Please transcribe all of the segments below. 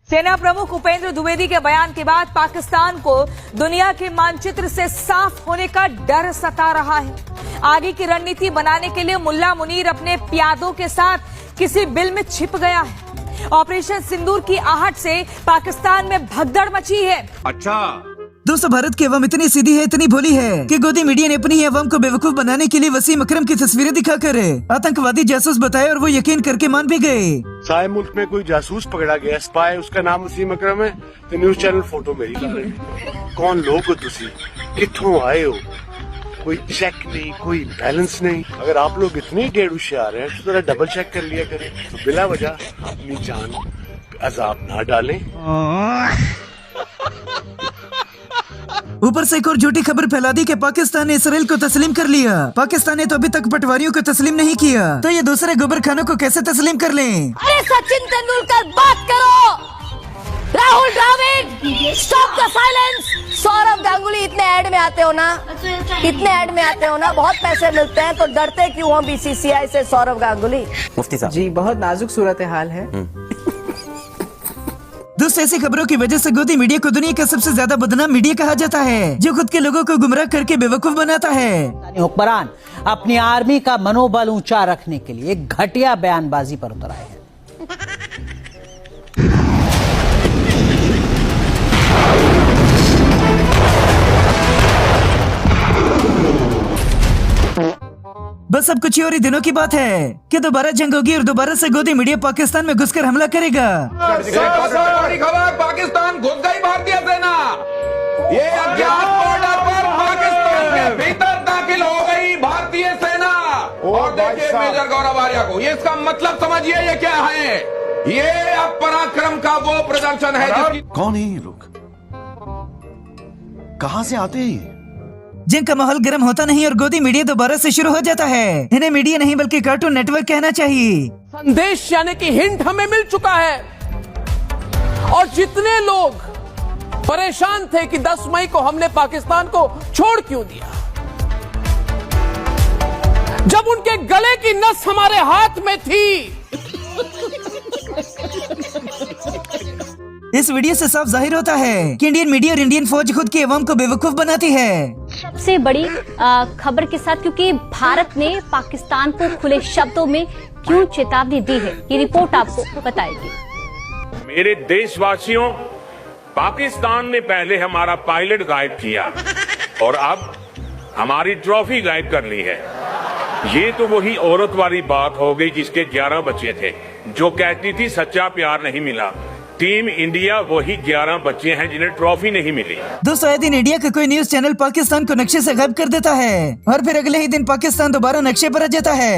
सेना प्रमुख उपेंद्र द्विवेदी के बयान के बाद पाकिस्तान को दुनिया के मानचित्र से साफ होने का डर सता रहा है। आगे की रणनीति बनाने के लिए मुल्ला मुनीर अपने प्यादों के साथ किसी बिल में छिप गया है। ऑपरेशन सिंदूर की आहट से पाकिस्तान में भगदड़ मची है। अच्छा, दोस्तों, भारत की अवाम इतनी सीधी है, इतनी भोली है कि गोदी मीडिया ने अपनी ही अवाम को बेवकूफ बनाने के लिए वसीम अकरम की तस्वीरें दिखाकर आतंकवादी जासूस बताए और वो यकीन करके मान भी गए। सारे मुल्क में कोई जासूस पकड़ा गया, स्पाई, उसका नाम वसीम अकरम है, तो न्यूज चैनल फोटो मेरी ला रहे हैं। कौन लोग हो तुसी, कित्थों आए हो, कोई चेक नहीं, कोई बैलेंस नहीं। अगर आप लोग इतने डेढ़ होशियार हैं तो जरा डबल चेक कर लिया करें, तो बिला वजह अपनी जान अजाब ना डालें। ऊपर से एक और झूठी खबर फैला दी कि पाकिस्तान ने इसराइल को तस्लीम कर लिया। पाकिस्तान ने तो अभी तक पटवारियों को तस्लीम नहीं किया, तो ये दूसरे गोबर खानों को कैसे तस्लीम कर लें? अरे सचिन तेंदुलकर बात करो, Rahul Dravid stop the silence. Saurav Ganguly इतने ऐड में आते हो ना, इतने ऐड में आते हो ना, बहुत पैसे मिलते हैं, तो डरते क्यों हो बीसीसीआई से सौरव गांगुली? मुफ्ती साहब जी, बहुत नाजुक सूरत हाल है। दोस्तों, ऐसी खबरों की वजह से गोदी मीडिया को दुनिया का सबसे ज्यादा बदनाम मीडिया कहा जाता है, जो खुद के लोगों को गुमराह करके बेवकूफ बनाता है। हुक्मरान अपनी आर्मी का मनोबल ऊंचा रखने के लिए एक घटिया बयानबाजी पर उतर आए हैं। बस अब कुछ ही और ही दिनों की बात है कि दोबारा जंग होगी और दोबारा से गोदी मीडिया पाकिस्तान में घुसकर हमला करेगा। बड़ी खबर, पाकिस्तान घुस गई भारतीय सेना। ये अज्ञात बॉर्डर पर पाकिस्तान के भीतर दाखिल हो गई भारतीय सेना। और देखिए मेजर गौरव आर्या को, ये इसका मतलब समझिए ये क्या है। ये अब पराक्रम का वो प्रदर्शन है जिसकी... कौन है ये लोग, कहां से आते हैं? जंग का माहौल गर्म होता नहीं और गोदी मीडिया दोबारा से शुरू हो जाता है। इन्हें मीडिया नहीं बल्कि कार्टून नेटवर्क कहना चाहिए। संदेश यानी कि हिंट हमें मिल चुका है, और जितने लोग परेशान थे कि 10 मई को हमने पाकिस्तान को छोड़ क्यों दिया, जब उनके गले की नस हमारे हाथ में थी। इस वीडियो से साफ जाहिर होता है कि इंडियन मीडिया और इंडियन फौज खुद की अवाम को बेवकूफ बनाती है। सबसे बड़ी खबर के साथ, क्योंकि भारत ने पाकिस्तान को खुले शब्दों में क्यों चेतावनी दी है, ये रिपोर्ट आपको बताएगी। मेरे देशवासियों, पाकिस्तान ने पहले हमारा पायलट गायब किया और अब हमारी ट्रॉफी गायब कर ली है। ये तो वही औरत वाली बात हो गई जिसके 11 बच्चे थे, जो कहती थी सच्चा प्यार नहीं मिला। टीम इंडिया वही 11 बच्चे हैं जिन्हें ट्रॉफी नहीं मिली। दोस्तों, आए दिन इंडिया का कोई न्यूज चैनल पाकिस्तान को नक्शे से गायब कर देता है और फिर अगले ही दिन पाकिस्तान दोबारा नक्शे पर आ जाता है।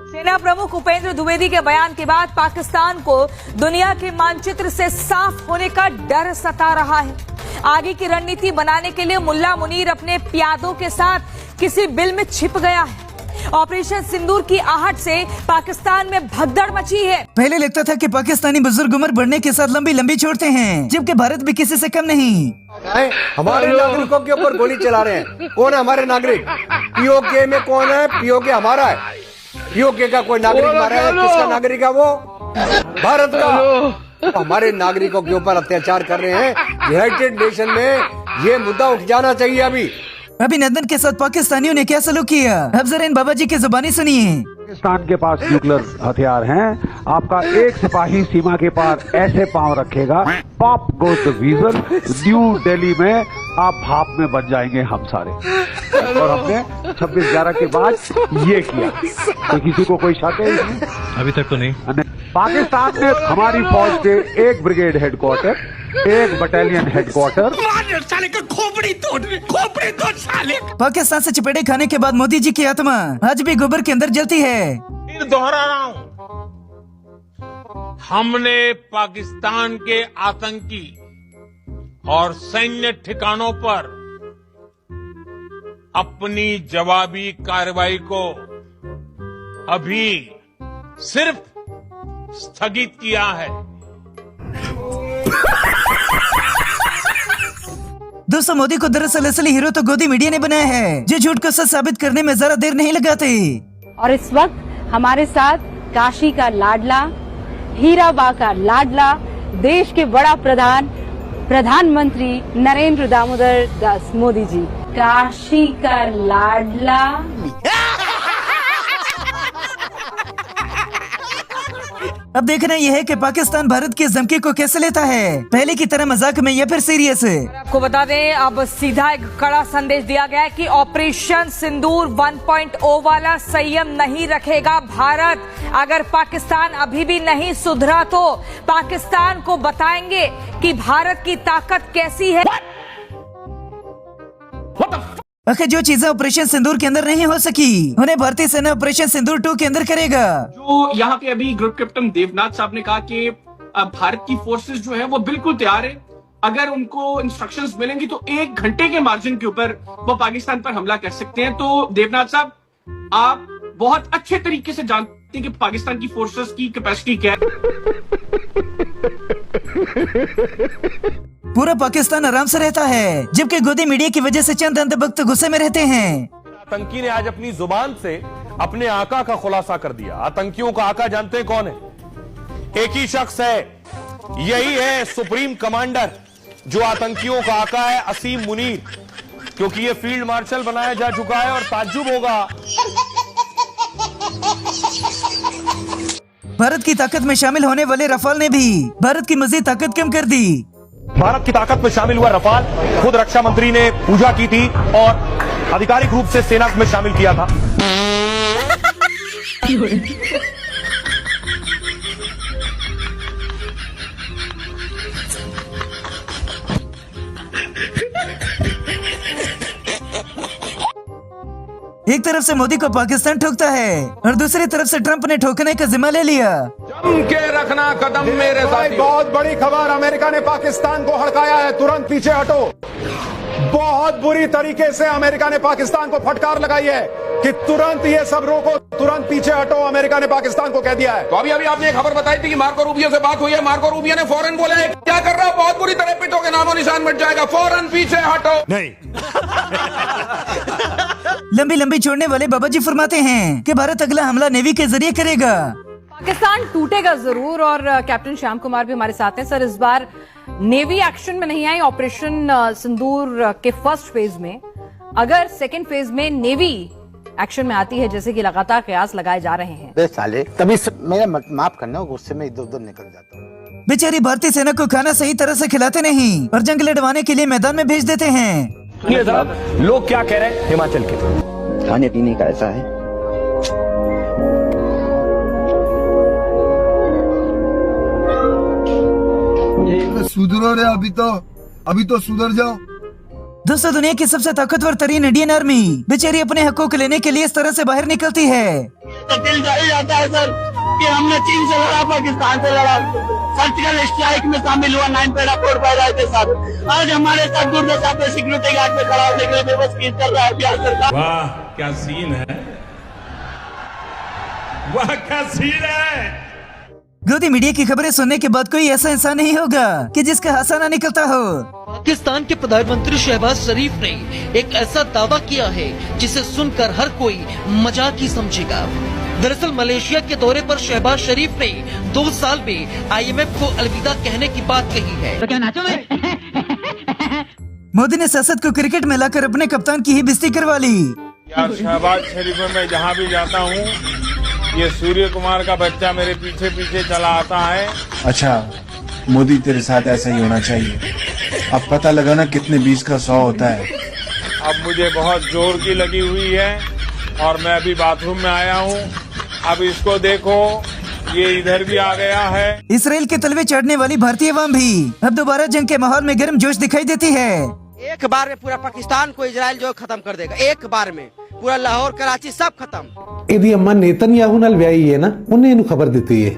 सेना प्रमुख उपेंद्र द्विवेदी के बयान के बाद पाकिस्तान को दुनिया के मानचित्र से साफ होने का डर सता रहा है। आगे की रणनीति बनाने के लिए मुल्ला मुनीर अपने प्यादों के साथ किसी बिल में छिप गया है। ऑपरेशन सिंदूर की आहट से पाकिस्तान में भगदड़ मची है। पहले लगता था कि पाकिस्तानी बुजुर्ग उम्र बढ़ने के साथ लंबी लंबी छोड़ते हैं, जबकि भारत भी किसी से कम नहीं। हमारे नागरिकों के ऊपर गोली चला रहे हैं। कौन है हमारे नागरिक? पीओके में कौन है? पीओके हमारा है। पीओके का कोई नागरिक मारा है? किसका नागरिक है वो? भारत का। हमारे नागरिकों के ऊपर अत्याचार कर रहे हैं। यूनाइटेड नेशन में ये मुद्दा उठ जाना चाहिए। अभिनंदन के साथ पाकिस्तानियों ने क्या सलूक किया, अब जरा इन बाबा जी की जुबानी सुनिए। पाकिस्तान के पास न्यूक्लियर हथियार हैं। आपका एक सिपाही सीमा के पार ऐसे पांव रखेगा, pop goes the वीजल, new Delhi में आप भाप में बन जाएंगे हम सारे। और हमने 26/11 के बाद ये किया, तो किसी को कोई शक है इसमें? अभी तक तो नहीं। पाकिस्तान ने हमारी फौज के एक ब्रिगेड हेडक्वार्टर, एक बटालियन हेडक्वार्टर, पाकिस्तान से चपेटे खाने के बाद मोदी जी की आत्मा आज भी गोबर के अंदर जलती है। फिर दोहरा रहा हूं, हमने पाकिस्तान के आतंकी और सैन्य ठिकानों पर अपनी जवाबी कार्रवाई को अभी सिर्फ स्थगित किया है। दोस्तों, मोदी को दरअसल असली हीरो तो गोदी मीडिया ने बनाया है, जो झूठ को सच साबित करने में जरा देर नहीं लगाते। और इस वक्त हमारे साथ काशी का लाडला, हीराबा का लाडला, देश के बड़ा प्रधानमंत्री नरेंद्र दामोदर दास मोदी जी, काशी का लाडला। अब देखना यह है कि पाकिस्तान भारत की इस धमकी को कैसे लेता है, पहले की तरह मजाक में या फिर सीरियस है। आपको बता दें, अब सीधा एक कड़ा संदेश दिया गया है कि ऑपरेशन सिंदूर 1.0 वाला संयम नहीं रखेगा भारत। अगर पाकिस्तान अभी भी नहीं सुधरा तो पाकिस्तान को बताएंगे कि भारत की ताकत कैसी है। आखिर जो चीजें ऑपरेशन सिंदूर के अंदर नहीं हो सकी, उन्हें भारतीय सेना ऑपरेशन सिंदूर 2 के अंदर करेगा। जो यहाँ पे अभी ग्रुप कैप्टन देवनाथ साहब ने कहा कि भारत की फोर्सेस जो है वो बिल्कुल तैयार है, अगर उनको इंस्ट्रक्शंस मिलेंगी तो 1 घंटे के मार्जिन के ऊपर वो पाकिस्तान पर हमला कर सकते हैं। तो देवनाथ साहब, आप बहुत अच्छे तरीके से जानते हैं कि पाकिस्तान की फोर्सेस की कैपेसिटी क्या है। पूरा पाकिस्तान आराम से रहता है, जबकि गोदी मीडिया की वजह से चंद अंधभक्त गुस्से में रहते हैं। आतंकी ने आज अपनी जुबान से अपने आका का खुलासा कर दिया। आतंकियों का आका जानते हैं कौन है? एक ही शख्स है, यही है सुप्रीम कमांडर जो आतंकियों का आका है, असीम मुनीर, क्योंकि ये फील्ड मार्शल बनाया जा चुका है। और ताज्जुब होगा, भारत की ताकत में शामिल होने वाले रफाल ने भी भारत की मजीद ताकत कम कर दी। भारत की ताकत में शामिल हुआ रफाल, खुद रक्षा मंत्री ने पूजा की थी और आधिकारिक रूप से सेना में शामिल किया था। एक तरफ से मोदी को पाकिस्तान ठोकता है और दूसरी तरफ से ट्रंप ने ठोकने का जिम्मा ले लिया। जम के रखना कदम मेरे साथ। बहुत बड़ी खबर, अमेरिका ने पाकिस्तान को हड़काया है, तुरंत पीछे हटो। बहुत बुरी तरीके से अमेरिका ने पाकिस्तान को फटकार लगाई है कि तुरंत ये सब रोको, तुरंत पीछे हटो। अमेरिका ने पाकिस्तान को कह दिया है। तो अभी आपने खबर बताई थी कि मार्को रूबियो से बात हुई है। मार्को रूबियो ने फौरन बोला है, क्या कर रहा है, बहुत बुरी तरह पिटोगे, नामो निशान मिट जाएगा, फौरन पीछे हटो। नहीं लंबी लंबी छोड़ने वाले बाबा जी फरमाते हैं कि भारत अगला हमला नेवी के जरिए करेगा। पाकिस्तान टूटेगा जरूर। और कैप्टन श्याम कुमार भी हमारे साथ हैं। सर, इस बार नेवी एक्शन में नहीं आई ऑपरेशन सिंदूर के फर्स्ट फेज में, अगर सेकंड फेज में नेवी एक्शन में आती है, जैसे कि लगातार कयास लगाए जा रहे हैं। साले तभी मेरा माफ करना, गुस्से में इधर उधर निकल जाता हूँ। बेचारी भारतीय सेना को खाना सही तरह से खिलाते नहीं और जंग लड़वाने के लिए मैदान में भेज देते हैं। लोग क्या कह रहे हैं हिमाचल के? खाने पीने का ऐसा है, सुधरो रे, अभी तो सुधर जाओ। दोस्तों, दुनिया की सबसे ताकतवर तरीन इंडियन आर्मी बेचारी अपने हकों लेने के लिए इस तरह से बाहर निकलती है। दिल जारी जाता है सर कि हमने चीन से लड़ा, पाकिस्तान से लड़ा, सर्जिकल स्ट्राइक में शामिल हुआ 9 पैरा 4 पैरा के साथ। आज हमारे साथ दुर्दशा पे सिक्योरिटी गार्ड में खड़ा होने के लिए व्यवस्था चल रहा है बिहार सरकार। वाह क्या सीन है, वाह क्या सीन है। गोदी मीडिया की खबरें सुनने के बाद कोई ऐसा इंसान नहीं होगा कि जिसका हासा ना निकलता हो। पाकिस्तान के प्रधानमंत्री शहबाज शरीफ ने एक ऐसा दावा किया है जिसे सुनकर हर कोई मजाक ही समझेगा। दरअसल मलेशिया के दौरे पर शहबाज शरीफ ने 2 साल में IMF को अलविदा कहने की बात कही है। तो क्या नाचो में? मोदी ने सियासत को क्रिकेट में लाकर अपने कप्तान की ही बेइज्जती करवा ली। यार शहबाज शरीफ में मैं जहाँ भी जाता हूँ, ये सूर्य कुमार का बच्चा मेरे पीछे पीछे चला आता है। अच्छा मोदी, तेरे साथ ऐसा ही होना चाहिए। अब पता लगा ना कितने 20 का 100 होता है। अब मुझे बहुत जोर की लगी हुई है और मैं अभी बाथरूम में आया हूँ। अब इसको देखो, ये इधर भी आ गया है। इसराइल के तलवे चढ़ने वाली भारतीय अवाम भी अब दोबारा जंग के माहौल में गर्म जोश दिखाई देती है। एक बार में पूरा पाकिस्तान को इजराइल जो खत्म कर देगा, एक बार में पूरा लाहौर कराची सब खत्म। यदि अम्मा नेतन्याहू नाल व्याही है ना, उन्हें इन्हें खबर देती है।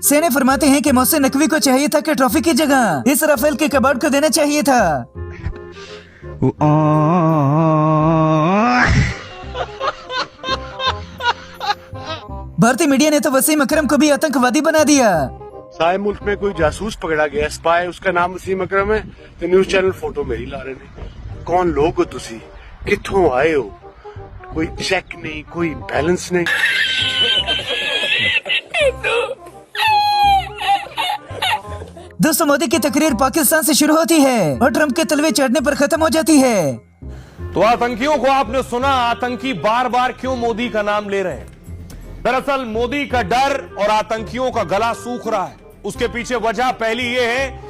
सेना फरमाते हैं कि मोहसिन नकवी को चाहिए था कि ट्रॉफी की जगह इस राफेल के कबाड़ को देना चाहिए था। भारतीय मीडिया ने तो वसीम अकरम को भी आतंकवादी बना दिया। सारे मुल्क में कोई जासूस पकड़ा गया, स्पाई, उसका नाम वसीम अकरम है, तो न्यूज चैनल फोटो मेरी ला रहे ने। कौन लोग हो तुसी, कित्थों आए हो, कोई चेक नहीं, कोई बैलेंस नहीं। दोस्तों मोदी की तकरीर पाकिस्तान से शुरू होती है और ट्रंप के तलवे चढ़ने पर खत्म हो जाती है। तो आतंकियों को आपने सुना, आतंकी बार बार क्यों मोदी का नाम ले रहे हैं? दरअसल मोदी का डर और आतंकियों का गला सूख रहा है। उसके पीछे वजह पहली यह है